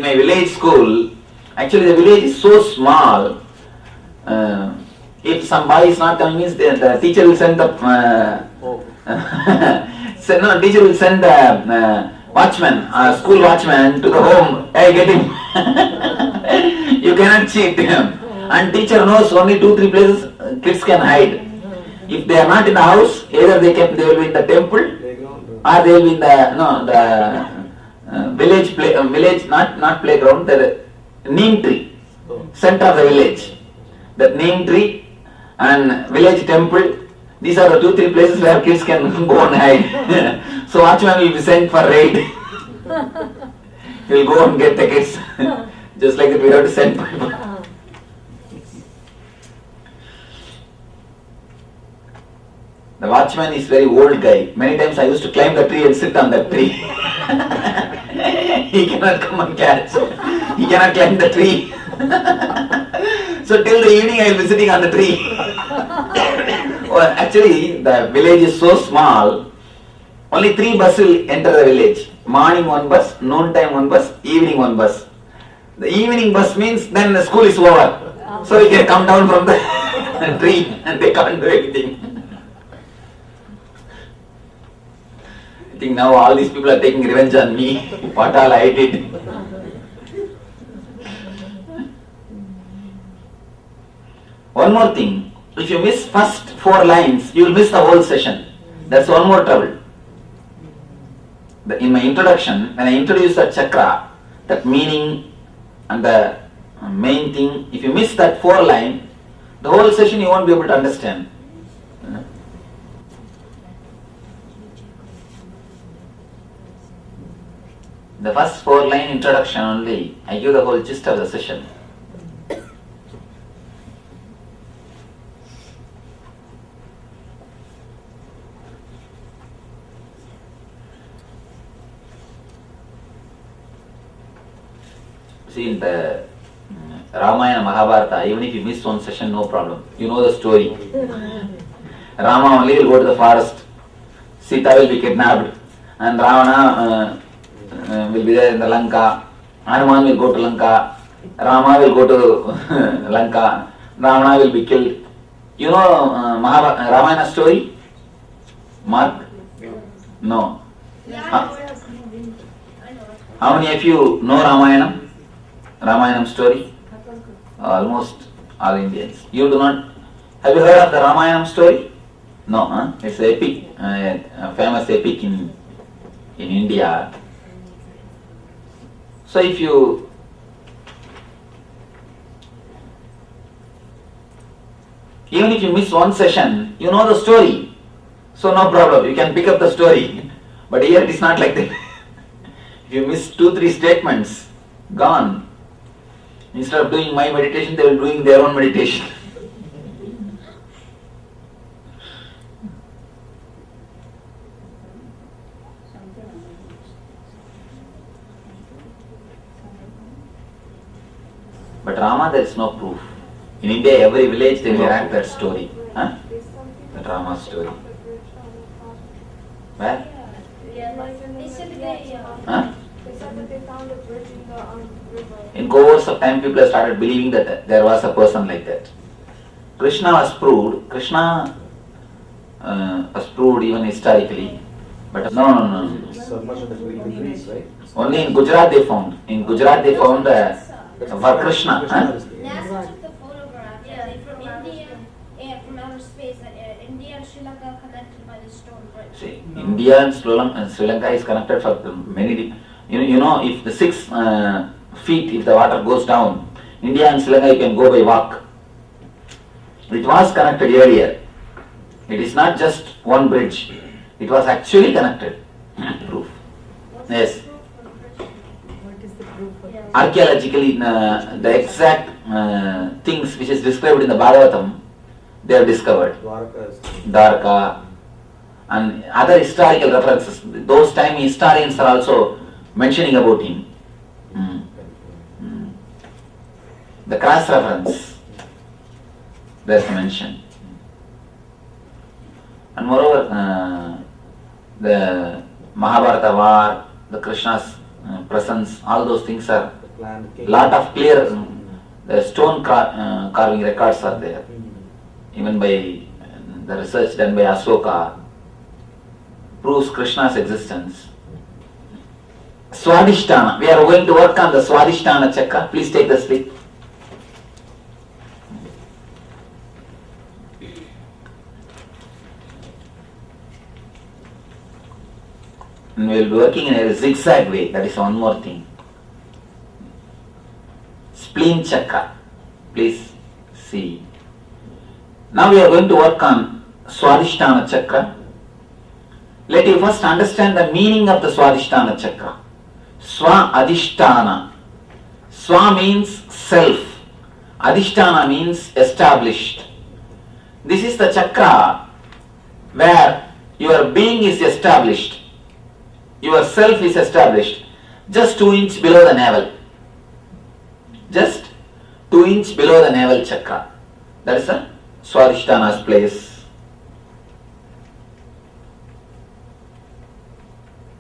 in my village school, actually the village is so small. If some boy is not coming, means the teacher will send the teacher will send the watchman, school watchman to the home. Hey, get him. You cannot cheat him. And teacher knows only 2-3 places kids can hide. If they are not in the house, either they will be in the temple, or they will be in the village not playground, the neem tree, center of the village. That neem tree and village temple, these are the 2-3 places where kids can go and hide. So watchman will be sent for raid. He will go and get the kids. Just like that we have to send people. The watchman is very old guy. Many times I used to climb the tree and sit on that tree. He cannot come and catch. He cannot climb the tree. So till the evening I will be sitting on the tree. Well, actually the village is so small, only 3 buses will enter the village. Morning 1 bus, noon time 1 bus, evening 1 bus. The evening bus means then the school is over. So you can come down from the tree and they can't do anything. I think now all these people are taking revenge on me. What all I did. One more thing. If you miss first 4 lines, you will miss the whole session. That's one more trouble. In my introduction, when I introduce that chakra, that meaning and the main thing, if you miss that 4 line, the whole session you won't be able to understand. The first 4 line introduction only, I give the whole gist of the session. See, in the Ramayana, Mahabharata, even if you miss one session, no problem. You know the story. Rama only will go to the forest. Sita will be kidnapped. And Ravana will be there in the Lanka. Hanuman will go to Lanka. Rama will go to Lanka. Ravana will be killed. You know Ramayana story? Mark? No. How many of you know Ramayana? Ramayana story? Almost all Indians. You do not. Have you heard of the Ramayana story? No, huh? It's an epic, a famous epic in India. So if you even if you miss one session, you know the story. So no problem, you can pick up the story. But here it is not like that. If you miss 2-3 statements, gone. Instead of doing my meditation, they will be doing their own meditation. But Rama, there is no proof. In India, every village they will write that story. Huh? That Rama story. Where? Huh? In course of time, people have started believing that there was a person like that. Krishna was proved. Krishna was proved even historically. But no. So much of the Greece, right? Only in Gujarat they found. In Gujarat they found for Krishna. Huh? NASA took the photograph from India and from outer space that India and Sri Lanka are connected by the stone bridge. See, India and Sri Lanka is connected for many. You know, if the 6 feet, if the water goes down, India and Sri Lanka you can go by walk. It was connected earlier. It is not just one bridge. It was actually connected. Proof. Yes. What is the proof of it? Archaeologically, the exact things which is described in the Bhagavatam, they have discovered. Dwarka and other historical references. Those time historians are also mentioning about him. The cross reference, there's mention. And moreover, the Mahabharata war, the Krishna's presence, all those things are Planned cake. Lot of clear the stone carving records are there. Even by the research done by Asoka proves Krishna's existence. Swadhisthana. We are going to work on the Swadhisthana chakra. Please take the slip. And we will be working in a zigzag way. That is one more thing. Spleen chakra. Please see. Now we are going to work on Swadhisthana chakra. Let you first understand the meaning of the Swadhisthana chakra. Swa Adhisthana. Swa means self. Adhisthana means established. This is the chakra where your being is established. Your self is established. Just 2 inches below the navel. Just 2 inches below the navel chakra. That is the Swadhisthana's place.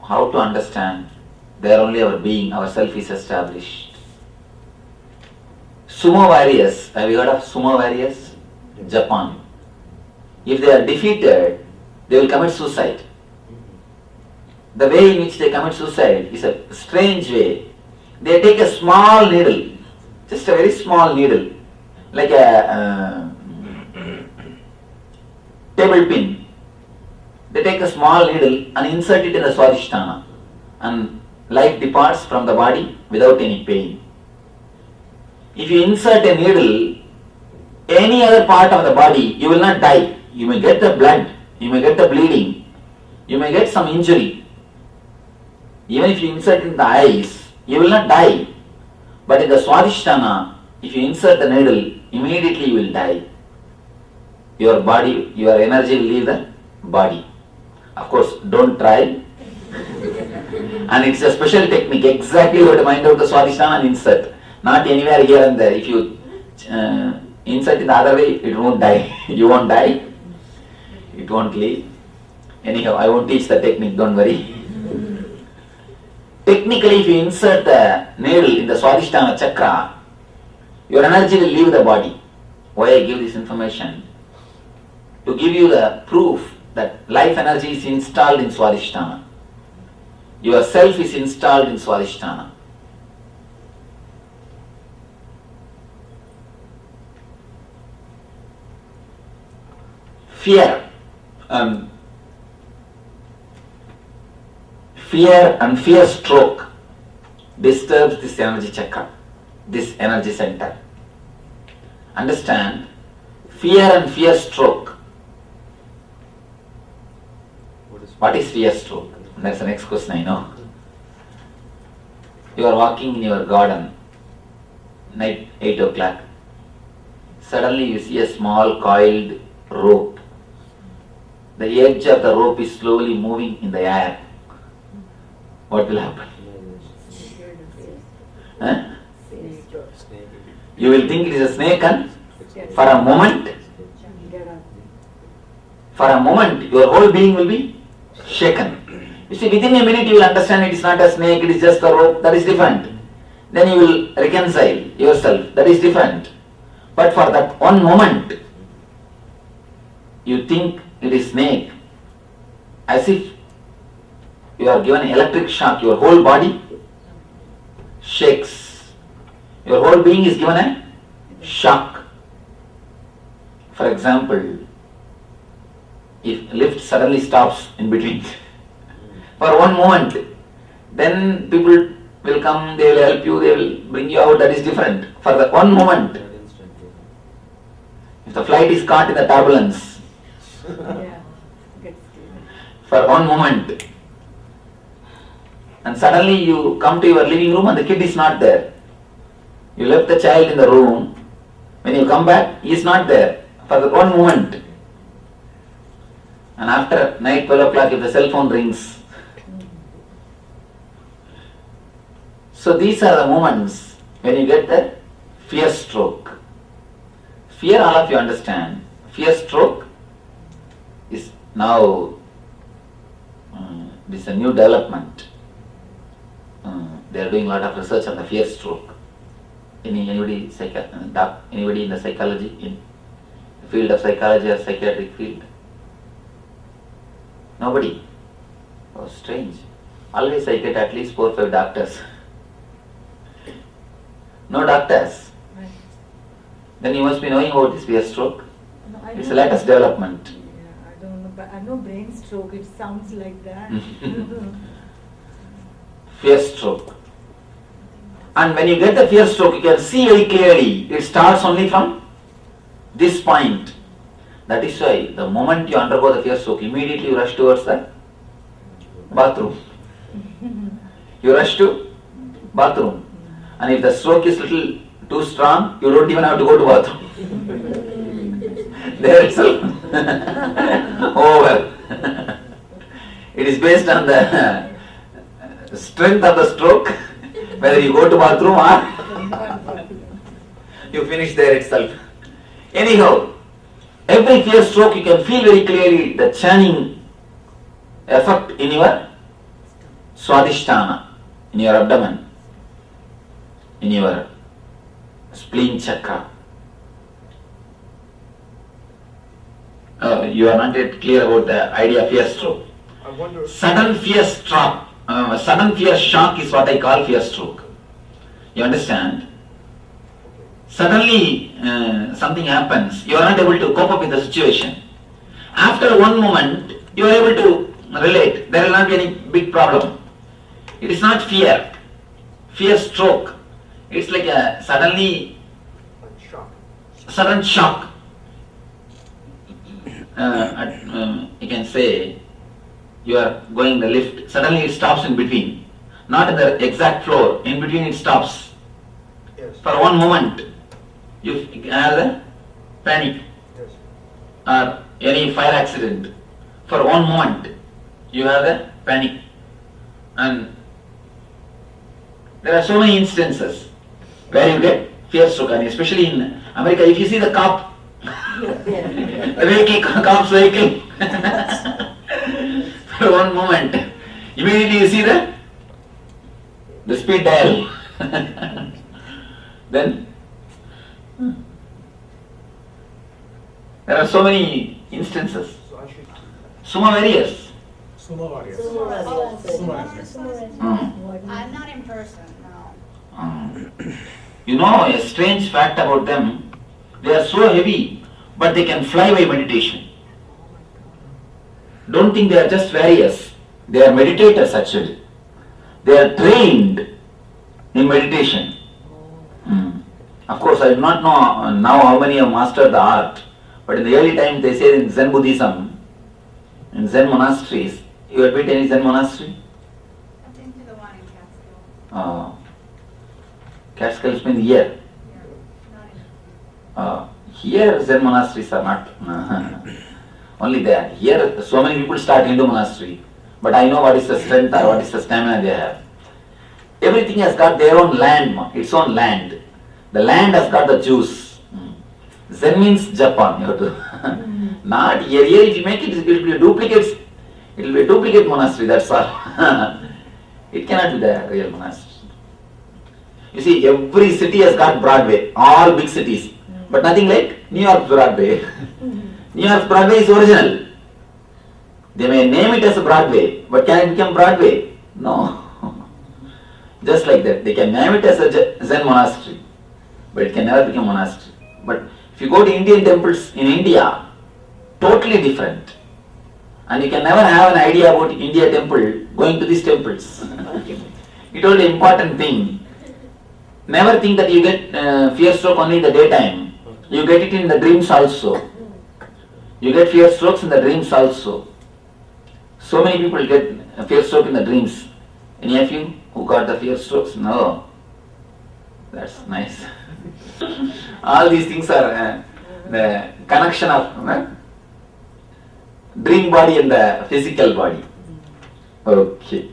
How to understand? There only our being, our self is established. Sumo warriors. Have you heard of sumo warriors? Japan. If they are defeated, they will commit suicide. The way in which they commit suicide is a strange way. They take a small needle, just a very small needle, like a table pin. They take a small needle and insert it in the Swadhisthana, and life departs from the body without any pain. If you insert a needle any other part of the body, you will not die. You may get the blood, you may get the bleeding, you may get some injury. Even if you insert in the eyes, you will not die. But in the Swadhisthana, if you insert the needle, immediately you will die. Your body, your energy will leave the body. Of course, don't try. And it's a special technique. Exactly you have to mind out the Swadhisthana and insert. Not anywhere here and there. If you insert in the other way, it won't die. You won't die. It won't leave. Anyhow, I won't teach the technique, don't worry. Technically, if you insert the needle in the Swadhisthana chakra, your energy will leave the body. Why I give this information? To give you the proof that life energy is installed in Swadhisthana. Your self is installed in Swadhisthana. Fear and fear stroke disturbs this energy chakra, this energy center. Understand, fear and fear stroke. What is fear stroke? That's the next question I know. You are walking in your garden, night 8 o'clock. Suddenly you see a small coiled rope. The edge of the rope is slowly moving in the air. What will happen? Huh? You will think it is a snake, and for a moment, your whole being will be shaken. You see, within a minute you will understand it is not a snake, it is just a rope. That is different. Then you will reconcile yourself. That is different. But for that one moment, you think it is snake, as if you are given an electric shock. Your whole body shakes. Your whole being is given a shock. For example, if lift suddenly stops in between for one moment, then people will come, they will help you, they will bring you out. That is different. For the one moment, if the flight is caught in the turbulence, for one moment, and suddenly you come to your living room and the kid is not there. You left the child in the room. When you come back, he is not there for the one moment. And after night 12 o'clock, if the cell phone rings. So these are the moments when you get the fear stroke. Fear, all of you understand. Fear stroke is now this is a new development. They are doing a lot of research on the fear stroke. Anybody in the psychology, in the field of psychology or psychiatric field? Nobody. Oh, strange. Always I get at least 4 or 5 doctors. No doctors. Right. Then you must be knowing about this fear stroke. No, I It's don't the latest know. development. Yeah, I don't know, but I know brain stroke. It sounds like that. Fear stroke. And when you get the fear stroke, you can see very clearly it starts only from this point. That is why the moment you undergo the fear stroke, immediately you rush towards the bathroom. You rush to bathroom. And if the stroke is little too strong, you don't even have to go to bathroom. There itself. Over. It is based on the strength of the stroke, whether you go to bathroom or you finish there itself. Anyhow, every fear stroke you can feel very clearly the churning effect in your swadhisthana, in your abdomen, in your spleen chakra. You are not yet clear about the idea of fear stroke. I wonder. Sudden fear shock is what I call fear stroke. You understand? Suddenly something happens, you are not able to cope up with the situation. After one moment, you are able to relate. There will not be any big problem. It is not fear. Fear stroke. It's like a sudden shock. You can say you are going the lift, suddenly it stops in between. Not in the exact floor, in between it stops. Yes. For one moment, you have the panic. Yes. Or any fire accident. For one moment, you have the panic. And there are so many instances where you get fear stroke, and especially in America, if you see the cop, the vehicle, cop's vehicle, for one moment, immediately you see the speed dial. Then there are so many instances. So I should. Suma various. Sumo warriors. I'm not in person, no. You know a strange fact about them, they are so heavy, but they can fly by meditation. Don't think they are just warriors. They are meditators actually. They are trained in meditation. Of course, I do not know now how many have mastered the art, but in the early times they say in Zen Buddhism, in Zen monasteries, you have been to any Zen monastery? I've been to the one in Catskill. Catskills means here. Not in. Here Zen monasteries are not only there. Here so many people start Hindu monastery, but I know what is the strength or what is the stamina they have. Everything has got their own land, its own land. The land has got the juice. Zen means Japan. You have to not here. Here if you make it, it will be a duplicate. It will be a duplicate monastery. That's all. It cannot be the real monastery. You see, every city has got Broadway. All big cities. But nothing like New York Broadway. New York Broadway is original. They may name it as a Broadway, but can it become Broadway? No. Just like that. They can name it as a Zen monastery, but it can never become monastery. But if you go to Indian temples in India, totally different. And you can never have an idea about India temple going to these temples. It told an important thing. Never think that you get fear stroke only in the daytime. You get it in the dreams also. You get fear strokes in the dreams also. So many people get fear stroke in the dreams. Any of you who got the fear strokes? No. That's nice. All these things are the connection of dream body and the physical body. Okay.